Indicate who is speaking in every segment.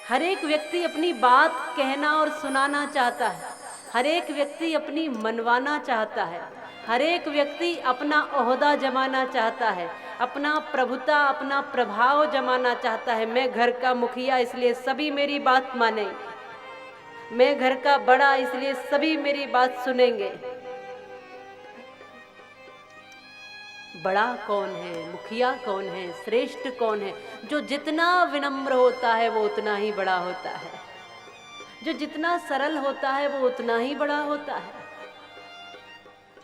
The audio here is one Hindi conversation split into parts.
Speaker 1: हर एक व्यक्ति अपनी बात कहना और सुनाना चाहता है, हर एक व्यक्ति अपनी मनवाना चाहता है, हर एक व्यक्ति अपना ओहदा जमाना चाहता है, अपना प्रभुता अपना प्रभाव जमाना चाहता है। मैं घर का मुखिया इसलिए सभी मेरी बात माने, मैं घर का बड़ा इसलिए सभी मेरी बात सुनेंगे। बड़ा कौन है, मुखिया कौन है, श्रेष्ठ कौन है? जो जितना विनम्र होता है वो उतना ही बड़ा होता है, जो जितना सरल होता है वो उतना ही बड़ा होता है।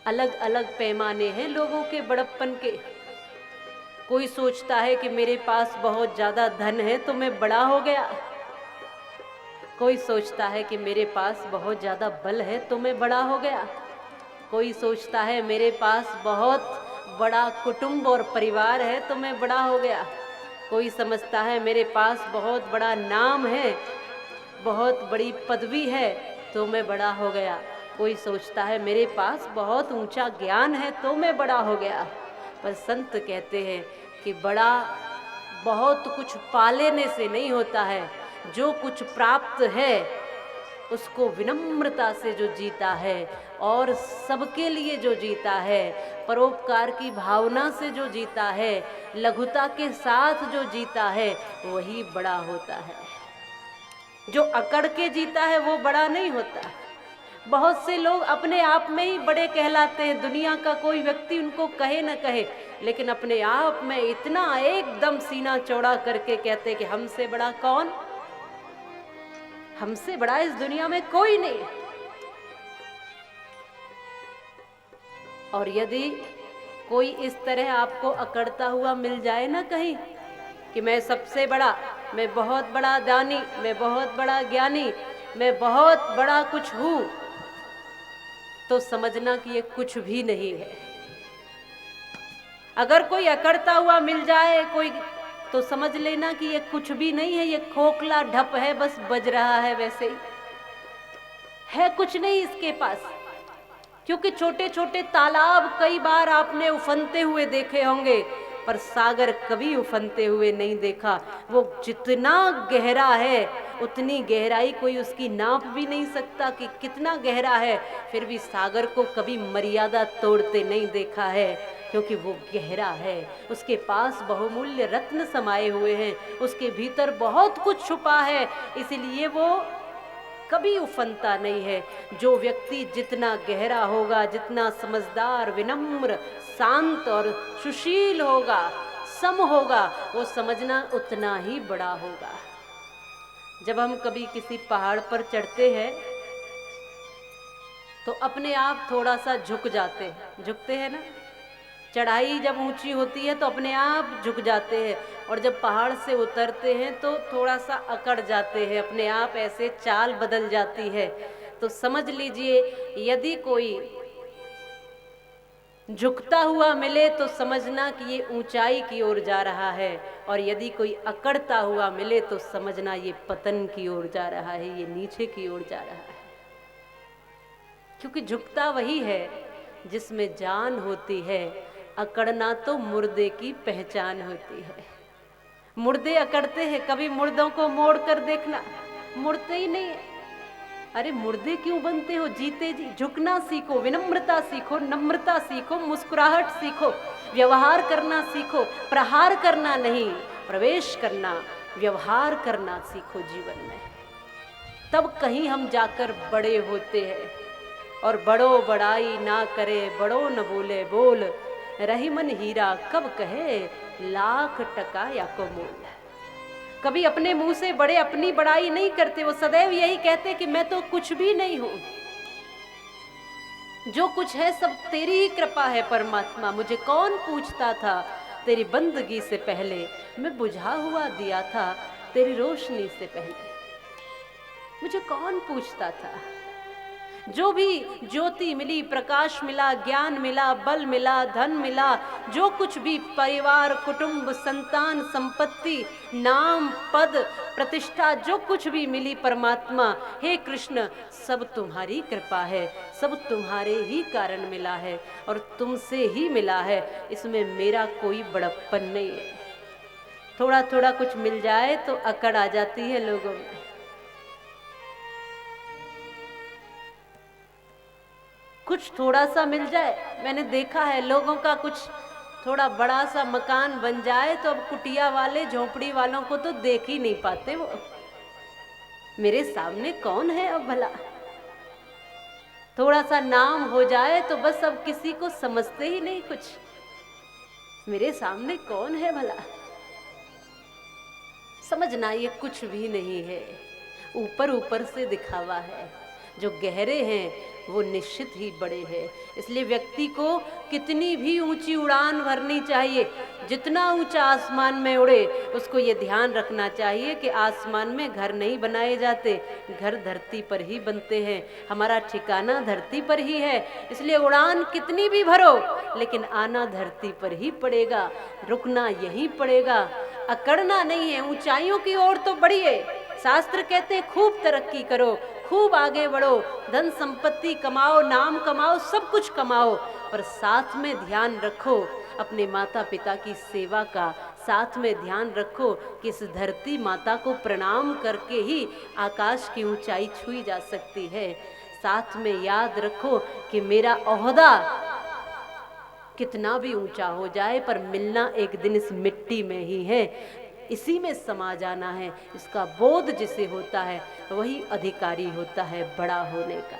Speaker 1: अलग अलग पैमाने हैं लोगों के बड़प्पन के। कोई सोचता है कि मेरे पास बहुत ज्यादा धन है तो मैं बड़ा हो गया, कोई सोचता है कि मेरे पास बहुत ज्यादा बल है तो मैं बड़ा हो गया, कोई सोचता है मेरे पास बहुत बड़ा कुटुंब और परिवार है तो मैं बड़ा हो गया, कोई समझता है मेरे पास बहुत बड़ा नाम है, बहुत बड़ी पदवी है तो मैं बड़ा हो गया, कोई सोचता है मेरे पास बहुत ऊंचा ज्ञान है तो मैं बड़ा हो गया। पर संत कहते हैं कि बड़ा बहुत कुछ पा लेने से नहीं होता है, जो कुछ प्राप्त है उसको विनम्रता से जो जीता है और सबके लिए जो जीता है, परोपकार की भावना से जो जीता है, लघुता के साथ जो जीता है, वही बड़ा होता है। जो अकड़ के जीता है वो बड़ा नहीं होता। बहुत से लोग अपने आप में ही बड़े कहलाते हैं, दुनिया का कोई व्यक्ति उनको कहे न कहे, लेकिन अपने आप में इतना एकदम सीना चौड़ा करके कहते हैं कि हमसे बड़ा कौन, हमसे बड़ा इस दुनिया में कोई नहीं। और यदि कोई इस तरह आपको अकड़ता हुआ मिल जाए ना कहीं कि मैं सबसे बड़ा, मैं बहुत बड़ा दानी, मैं बहुत बड़ा ज्ञानी, मैं बहुत बड़ा कुछ हूं, तो समझना कि ये कुछ भी नहीं है। अगर कोई अकड़ता हुआ मिल जाए कोई, तो समझ लेना कि ये कुछ भी नहीं है, ये खोखला ढप है, बस बज रहा है, वैसे ही है, कुछ नहीं इसके पास। क्योंकि छोटे छोटे तालाब कई बार आपने उफनते हुए देखे होंगे, पर सागर कभी उफनते हुए नहीं देखा। वो जितना गहरा है उतनी गहराई कोई उसकी नाप भी नहीं सकता कि कितना गहरा है, फिर भी सागर को कभी मर्यादा तोड़ते नहीं देखा है, क्योंकि वो गहरा है, उसके पास बहुमूल्य रत्न समाये हुए हैं, उसके भीतर बहुत कुछ छुपा है, इसलिए वो कभी उफनता नहीं है। जो व्यक्ति जितना गहरा होगा, जितना समझदार, विनम्र, शांत और सुशील होगा, सम होगा, वो समझना उतना ही बड़ा होगा। जब हम कभी किसी पहाड़ पर चढ़ते हैं तो अपने आप थोड़ा सा झुक जाते हैं, झुकते हैं ना, चढ़ाई जब ऊंची होती है तो अपने आप झुक जाते हैं, और जब पहाड़ से उतरते हैं तो थोड़ा सा अकड़ जाते हैं, अपने आप ऐसे चाल बदल जाती है। तो समझ लीजिए यदि कोई झुकता हुआ मिले तो समझना कि ये ऊंचाई की ओर जा रहा है, और यदि कोई अकड़ता हुआ मिले तो समझना ये पतन की ओर जा रहा है, ये नीचे की ओर जा रहा है। क्योंकि झुकता वही है जिसमें जान होती है, अकड़ना तो मुर्दे की पहचान होती है। मुर्दे अकड़ते हैं, कभी मुर्दों को मोड़ कर देखना, मुड़ते ही नहीं। अरे मुर्दे क्यों बनते हो, जीते जी। झुकना सीखो, विनम्रता सीखो, नम्रता सीखो, मुस्कुराहट सीखो, व्यवहार करना सीखो, प्रहार करना नहीं, प्रवेश करना, व्यवहार करना सीखो जीवन में। तब कहीं हम जाकर बड़े होते हैं। और बड़ो बड़ाई ना करे, बड़ो न बोले बोल, रही मन हीरा कब कहे, लाख टका या को मोल। कभी अपने मुंह से बड़े अपनी बड़ाई नहीं करते, वो सदैव यही कहते कि मैं तो कुछ भी नहीं हूं, जो कुछ है सब तेरी ही कृपा है परमात्मा। मुझे कौन पूछता था तेरी बंदगी से पहले, मैं बुझा हुआ दिया था तेरी रोशनी से पहले। मुझे कौन पूछता था। जो भी ज्योति मिली, प्रकाश मिला, ज्ञान मिला, बल मिला, धन मिला, जो कुछ भी परिवार, कुटुंब, संतान, संपत्ति, नाम, पद, प्रतिष्ठा, जो कुछ भी मिली परमात्मा, हे कृष्ण, सब तुम्हारी कृपा है, सब तुम्हारे ही कारण मिला है और तुमसे ही मिला है, इसमें मेरा कोई बड़प्पन नहीं है। थोड़ा थोड़ा कुछ मिल जाए तो अकड़ आ जाती है लोगों में। कुछ थोड़ा सा मिल जाए, मैंने देखा है लोगों का कुछ थोड़ा बड़ा सा मकान बन जाए तो अब कुटिया वाले झोपड़ी वालों को तो देख ही नहीं पाते। वो मेरे सामने कौन है अब भला? थोड़ा सा नाम हो जाए तो बस अब किसी को समझते ही नहीं कुछ। मेरे सामने कौन है भला? समझना ये कुछ भी नहीं है, ऊपर ऊपर से दिखावा है। जो गहरे हैं वो निश्चित ही बड़े हैं। इसलिए व्यक्ति को कितनी भी ऊंची उड़ान भरनी चाहिए, जितना ऊंचा आसमान में उड़े उसको ये ध्यान रखना चाहिए कि आसमान में घर नहीं बनाए जाते, घर धरती पर ही बनते हैं। हमारा ठिकाना धरती पर ही है। इसलिए उड़ान कितनी भी भरो लेकिन आना धरती पर ही पड़ेगा, रुकना यहीं पड़ेगा, अकड़ना नहीं है। ऊंचाइयों की ओर तो बढ़िए। शास्त्र कहते हैं खूब तरक्की करो, खूब आगे बढ़ो, धन संपत्ति कमाओ, नाम कमाओ, सब कुछ कमाओ, पर साथ में ध्यान रखो अपने माता पिता की सेवा का। साथ में ध्यान रखो कि इस धरती माता को प्रणाम करके ही आकाश की ऊंचाई छुई जा सकती है। साथ में याद रखो कि मेरा ओहदा कितना भी ऊंचा हो जाए पर मिलना एक दिन इस मिट्टी में ही है, इसी में समा जाना है। इसका बोध जिसे होता है वही अधिकारी होता है बड़ा होने का।